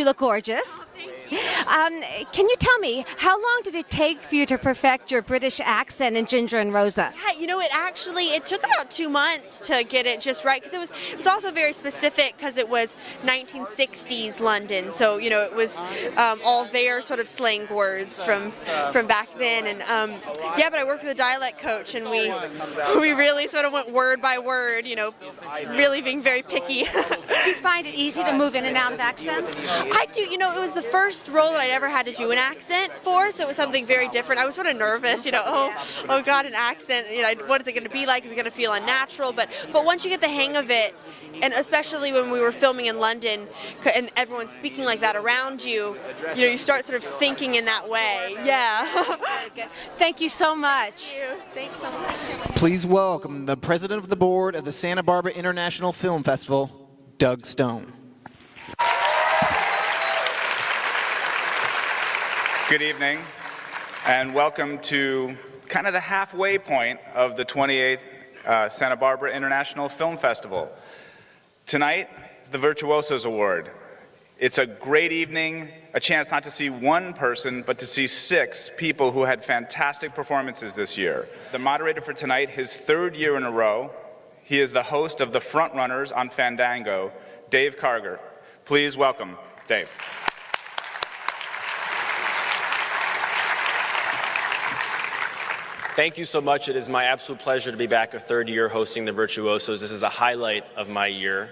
look gorgeous. Can you tell me, how long did it take for you to perfect your British accent in Ginger and Rosa? Yeah, you know, it took about 2 months to get it just right, because it was also very specific, because it was 1960s London, so you know it was all their sort of slang words from back then, and yeah, but I worked with a dialect coach, and we really sort of went word by word, you know, really being very picky. Do you find it easy to move in and out of accents? I do. You know, it was the first role that I'd ever had to do an accent for, so it was something very different. I was sort of nervous, you know, oh God, an accent, you know, what is it going to be like? Is it going to feel unnatural? But once you get the hang of it, and especially when we were filming in London and everyone's speaking like that around you, you know, you start sort of thinking in that way. Yeah. Thank you so much. Thank you. Thanks so much. Please welcome the president of the board of the Santa Barbara International Film Festival, Doug Stone. Good evening, and welcome to kind of the halfway point of the 28th Santa Barbara International Film Festival. Tonight is the Virtuosos Award. It's a great evening, a chance not to see one person, but to see 6 people who had fantastic performances this year. The moderator for tonight, his 3rd year in a row, he is the host of the Frontrunners on Fandango, Dave Karger. Please welcome Dave. Thank you so much. It is my absolute pleasure to be back a 3rd year hosting the Virtuosos. This is a highlight of my year.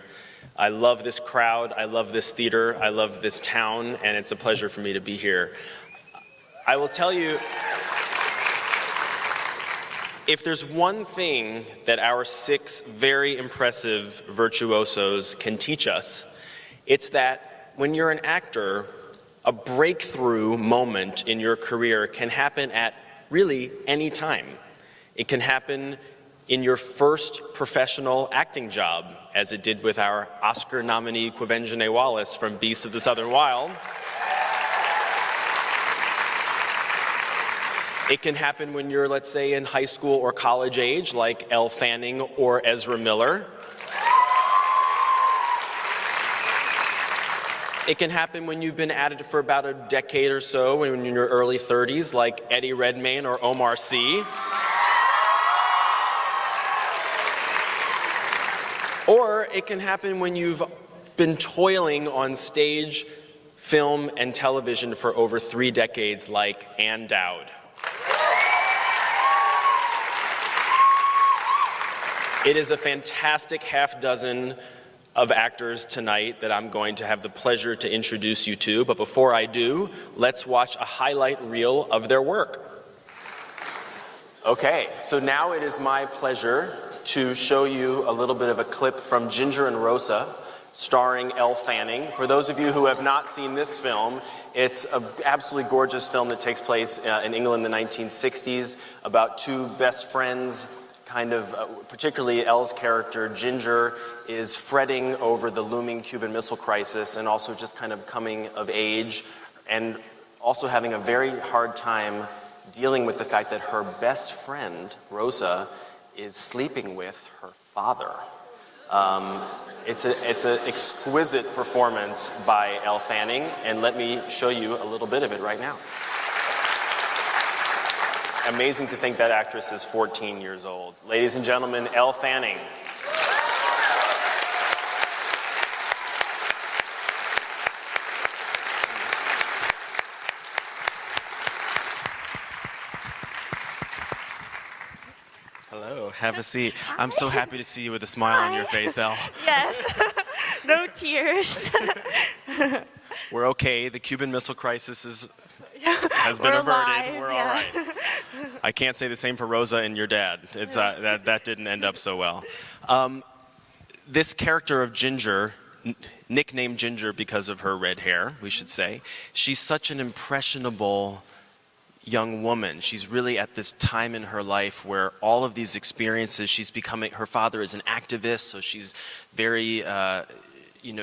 I love this crowd, I love this theater, I love this town, and it's a pleasure for me to be here. I will tell you, if there's one thing that our 6 very impressive virtuosos can teach us, it's that when you're an actor, a breakthrough moment in your career can happen at really any time. It can happen in your first professional acting job, as it did with our Oscar nominee Quvenzhané Wallis from Beasts of the Southern Wild. It can happen when you're, let's say, in high school or college age, like Elle Fanning or Ezra Miller. It can happen when you've been at it for about a decade or so, when you're in your early 30s, like Eddie Redmayne or Omar Sy. Or it can happen when you've been toiling on stage, film, and television for over 3 decades, like Ann Dowd. It is a fantastic half dozen of actors tonight that I'm going to have the pleasure to introduce you to, but before I do, let's watch a highlight reel of their work. Okay, so now it is my pleasure to show you a little bit of a clip from Ginger and Rosa, starring Elle Fanning. For those of you who have not seen this film, it's an absolutely gorgeous film that takes place in England in the 1960s about 2 best friends, particularly Elle's character, Ginger, is fretting over the looming Cuban Missile Crisis and also just kind of coming of age and also having a very hard time dealing with the fact that her best friend, Rosa, is sleeping with her father. It's an exquisite performance by Elle Fanning, and let me show you a little bit of it right now. Amazing to think that actress is 14 years old. Ladies and gentlemen, Elle Fanning. Hello, have a seat. I'm so happy to see you with a smile on your face, Elle. Yes, no tears. We're okay. The Cuban Missile Crisis has been averted. Alive, We're all right. I can't say the same for Rosa and your dad. It's, that didn't end up so well. This character of Ginger, nicknamed Ginger because of her red hair, we should say, she's such an impressionable young woman. She's really at this time in her life where all of these experiences, she's becoming, her father is an activist, so she's very,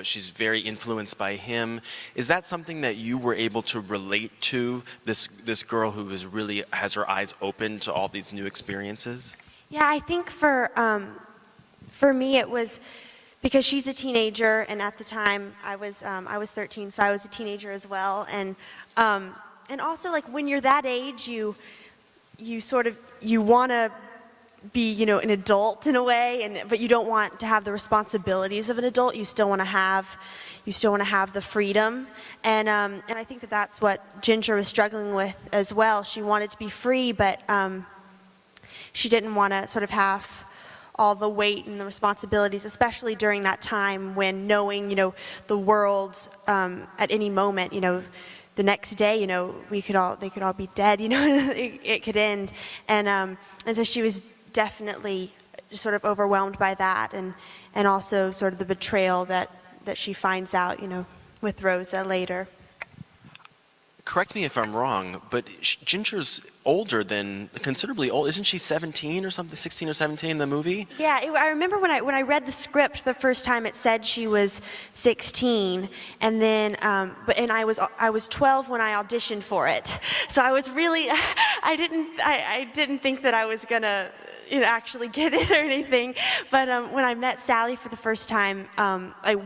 she's very influenced by him. Is that something that you were able to relate to, this girl who is really has her eyes open to all these new experiences? Yeah, I think for me it was because she's a teenager, and at the time I was 13, so I was a teenager as well, and also like when you're that age, you want to be an adult in a way, but you don't want to have the responsibilities of an adult. You still want to have the freedom, and I think that's what Ginger was struggling with as well. She wanted to be free, but she didn't want to sort of have all the weight and the responsibilities, especially during that time when knowing, the world at any moment, the next day, they could all be dead, it could end, and so she was definitely sort of overwhelmed by that, and also sort of the betrayal that she finds out, with Rosa later. Correct me if I'm wrong, but Ginger's considerably old. Isn't she 17 or something, 16 or 17 in the movie? Yeah, I remember when I read the script the first time, it said she was 16, and then I was 12 when I auditioned for it. So I was really I didn't think that I was gonna actually get it or anything. But when I met Sally for the first time,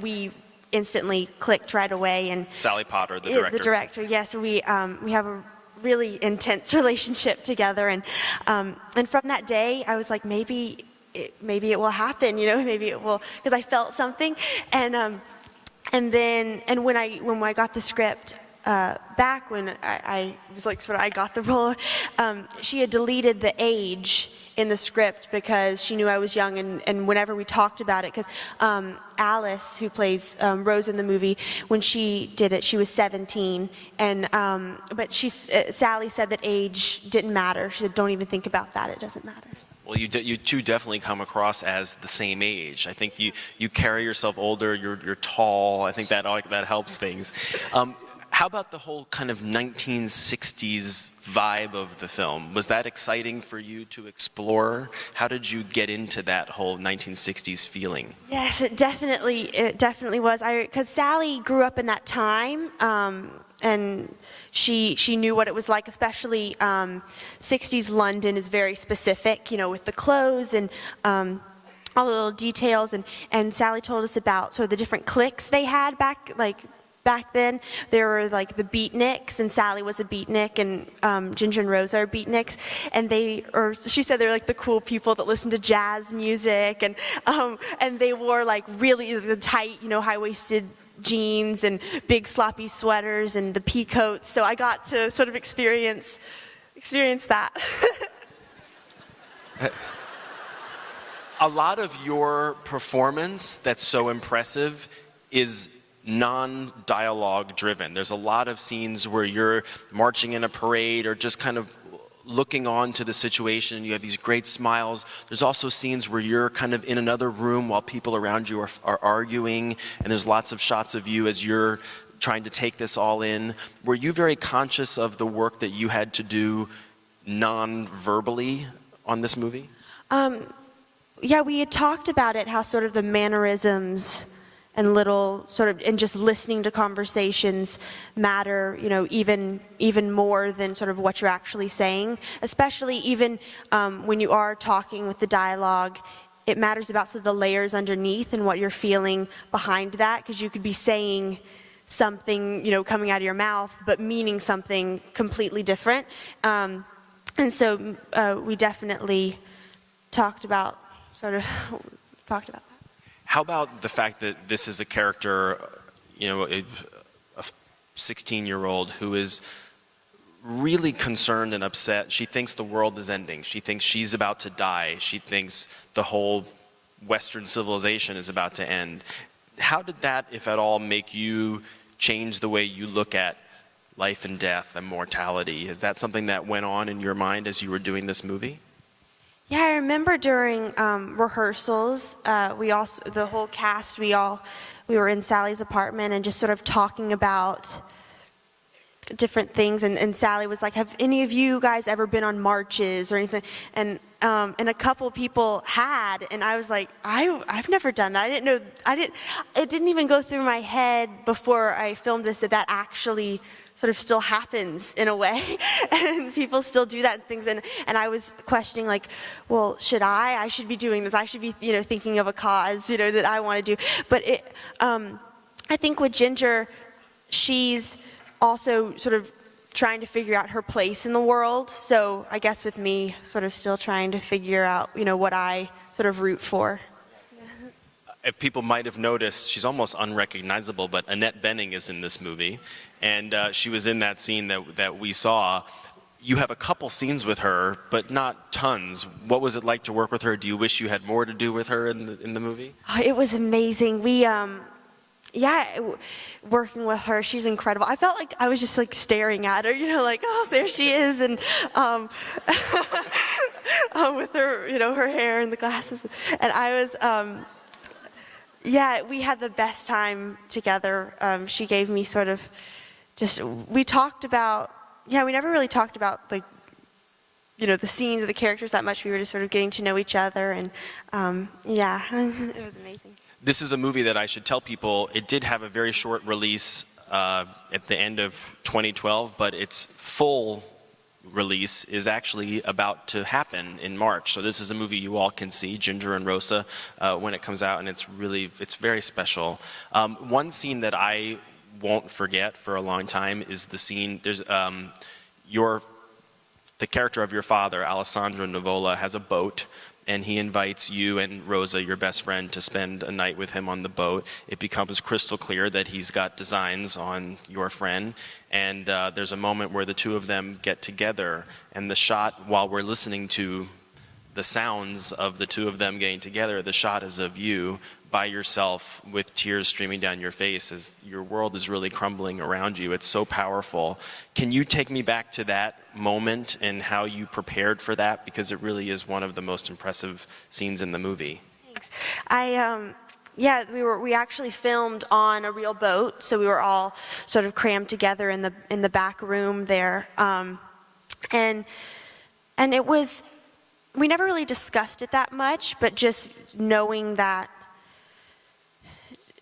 we instantly clicked right away. And Sally Potter, the director. The director, yes. We have a really intense relationship together, and from that day, I was like, maybe it will happen, maybe it will, because I felt something, and when I got the script back, when I was like I got the role, she had deleted the age in the script because she knew I was young, and whenever we talked about it, because Alice, who plays Rose in the movie, when she did it, she was 17, and but Sally said that age didn't matter. She said, don't even think about that, it doesn't matter. Well, you two definitely come across as the same age. I think you carry yourself older, you're tall, I think that helps things. How about the whole kind of 1960s vibe of the film? Was that exciting for you to explore? How did you get into that whole 1960s feeling? Yes, it definitely was. Because Sally grew up in that time, and she knew what it was like, especially 60s London is very specific, with the clothes and all the little details. And Sally told us about sort of the different cliques they had back then. There were like the beatniks, and Sally was a beatnik, and Ginger and Rosa are beatniks, and she said they're like the cool people that listen to jazz music, and they wore like really the tight, high-waisted jeans and big sloppy sweaters and the pea coats. So I got to sort of experience that. A lot of your performance that's so impressive is non-dialogue driven. There's a lot of scenes where you're marching in a parade or just kind of looking on to the situation, and you have these great smiles. There's also scenes where you're kind of in another room while people around you are arguing, and there's lots of shots of you as you're trying to take this all in. Were you very conscious of the work that you had to do non-verbally on this movie? Yeah, we had talked about it, how sort of the mannerisms and and just listening to conversations matter, even more than sort of what you're actually saying. Especially even when you are talking with the dialogue, it matters about sort of the layers underneath and what you're feeling behind that, because you could be saying something, coming out of your mouth, but meaning something completely different. And so we definitely talked about that. How about the fact that this is a character, a 16-year-old who is really concerned and upset? She thinks the world is ending. She thinks she's about to die. She thinks the whole Western civilization is about to end. How did that, if at all, make you change the way you look at life and death and mortality? Is that something that went on in your mind as you were doing this movie? Yeah, I remember during rehearsals, the whole cast, we were in Sally's apartment and just sort of talking about different things, and Sally was like, have any of you guys ever been on marches or anything? And a couple people had, and I was like, I've never done that. It didn't even go through my head before I filmed this that actually sort of still happens in a way, and people still do that and things. And I was questioning, like, well, should I should be doing this. I should be, thinking of a cause, that I want to do. But I think with Ginger, she's also sort of trying to figure out her place in the world. So I guess with me, sort of still trying to figure out, what I sort of root for. If people might have noticed, she's almost unrecognizable, but Annette Bening is in this movie, and she was in that scene that we saw. You have a couple scenes with her, but not tons. What was it like to work with her? Do you wish you had more to do with her in the movie? Oh, it was amazing. We, working with her, she's incredible. I felt like I was just like staring at her, like, oh, there she is, and with her, her hair and the glasses, and I was. We had the best time together. She gave me sort of we talked about, we never really talked about, like, the scenes or the characters that much. We were just sort of getting to know each other, and it was amazing. This is a movie that I should tell people, it did have a very short release at the end of 2012, but its full release is actually about to happen in March. So this is a movie you all can see, Ginger and Rosa, when it comes out, and it's very special. One scene that I won't forget for a long time is the scene, there's the character of your father, Alessandro Nivola, has a boat, and he invites you and Rosa, your best friend, to spend a night with him on the boat. It becomes crystal clear that he's got designs on your friend, and there's a moment where the two of them get together, and the shot, while we're listening to the sounds of the two of them getting together, the shot is of you by yourself with tears streaming down your face as your world is really crumbling around you. It's so powerful. Can you take me back to that moment and how you prepared for that? Because it really is one of the most impressive scenes in the movie. Thanks. We actually filmed on a real boat, so we were all sort of crammed together in the back room there, and it was, we never really discussed it that much, but just knowing that,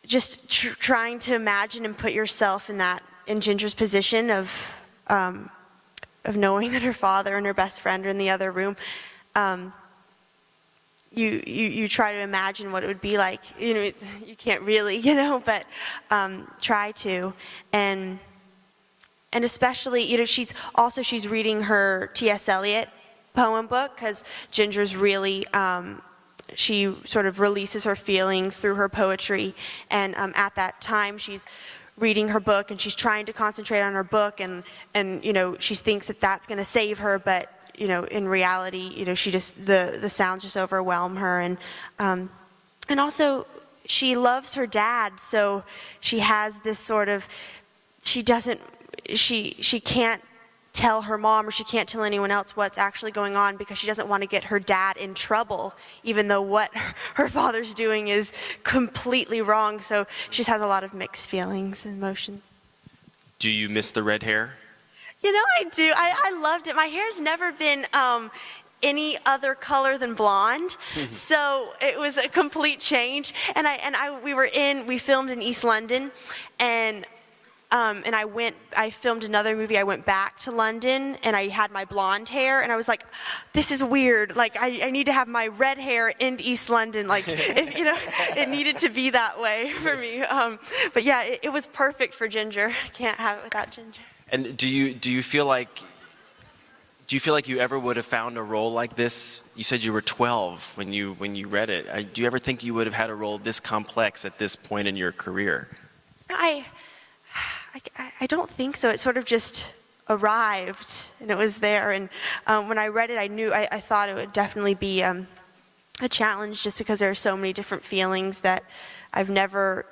just trying to imagine and put yourself in Ginger's position of knowing that her father and her best friend are in the other room. You try to imagine what it would be like. You can't really, but try to. And especially, she's reading her T.S. Eliot poem book, because Ginger's really, she sort of releases her feelings through her poetry. And at that time, she's reading her book, and she's trying to concentrate on her book, and she thinks that that's going to save her, but in reality, she just, the sounds just overwhelm her. And also, she loves her dad, so she has this sort of, she can't tell her mom, or she can't tell anyone else what's actually going on, because she doesn't want to get her dad in trouble, even though what her father's doing is completely wrong. So she just has a lot of mixed feelings and emotions. Do you miss the red hair? I do. I loved it. My hair's never been any other color than blonde, so it was a complete change. And we filmed in East London, and I filmed another movie. I went back to London, and I had my blonde hair, and I was like, this is weird. Like, I need to have my red hair in East London. Like, it needed to be that way for me. But yeah, it was perfect for Ginger. I can't have it without Ginger. And do you feel like you ever would have found a role like this? You said you were 12 when you read it. Do you ever think you would have had a role this complex at this point in your career? I don't think so. It sort of just arrived, and it was there. And when I read it, I thought it would definitely be a challenge, just because there are so many different feelings that I've never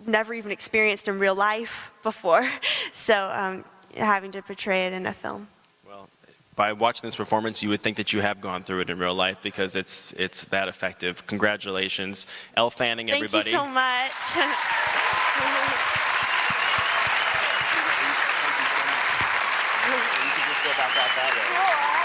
even experienced in real life before. So having to portray it in a film. Well, by watching this performance, you would think that you have gone through it in real life, because it's that effective. Congratulations, Elle Fanning, everybody. Thank you so much. You can just go back out that way.